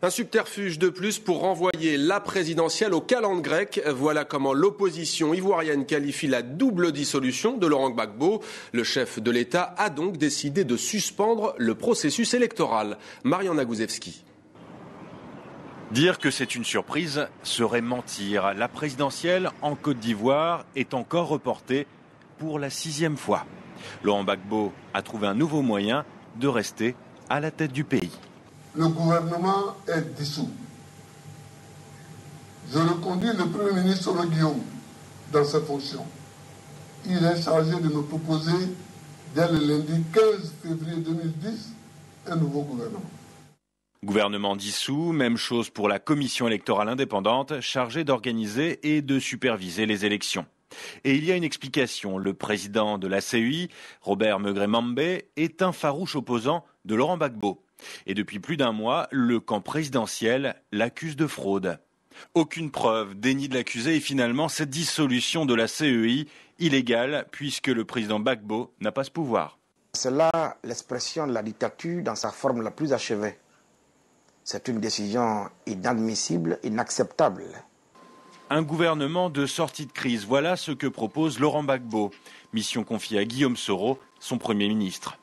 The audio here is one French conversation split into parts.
Un subterfuge de plus pour renvoyer la présidentielle au calendrier grec. Voilà comment l'opposition ivoirienne qualifie la double dissolution de Laurent Gbagbo. Le chef de l'État a donc décidé de suspendre le processus électoral. Mariana Gouzewski. Dire que c'est une surprise serait mentir. La présidentielle en Côte d'Ivoire est encore reportée pour la 6e fois. Laurent Gbagbo a trouvé un nouveau moyen de rester à la tête du pays. Le gouvernement est dissous. Je reconduis le Premier ministre Guillaume dans ses fonctions. Il est chargé de me proposer, dès le lundi 15 février 2010, un nouveau gouvernement. Gouvernement dissous, même chose pour la commission électorale indépendante chargée d'organiser et de superviser les élections. Et il y a une explication. Le président de la CEI, Robert Megré-Mambe, est un farouche opposant de Laurent Gbagbo. Et depuis plus d'un mois, le camp présidentiel l'accuse de fraude. Aucune preuve, déni de l'accusé et finalement cette dissolution de la CEI illégale puisque le président Gbagbo n'a pas ce pouvoir. C'est là l'expression de la dictature dans sa forme la plus achevée. C'est une décision inadmissible, inacceptable. Un gouvernement de sortie de crise, voilà ce que propose Laurent Gbagbo. Mission confiée à Guillaume Soro, son Premier ministre.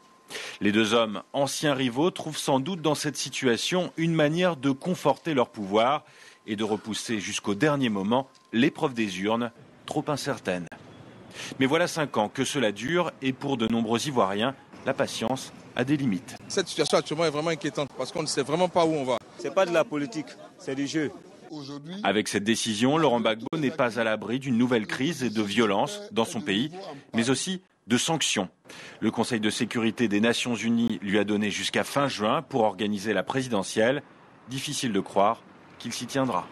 Les deux hommes, anciens rivaux, trouvent sans doute dans cette situation une manière de conforter leur pouvoir et de repousser jusqu'au dernier moment l'épreuve des urnes, trop incertaine. Mais voilà 5 ans que cela dure et pour de nombreux Ivoiriens, la patience a des limites. Cette situation actuellement est vraiment inquiétante parce qu'on ne sait vraiment pas où on va. C'est pas de la politique, c'est du jeu. Avec cette décision, Laurent Gbagbo n'est pas à l'abri d'une nouvelle crise et de violence dans son pays, mais aussi de sanctions. Le Conseil de sécurité des Nations Unies lui a donné jusqu'à fin juin pour organiser la présidentielle. Difficile de croire qu'il s'y tiendra.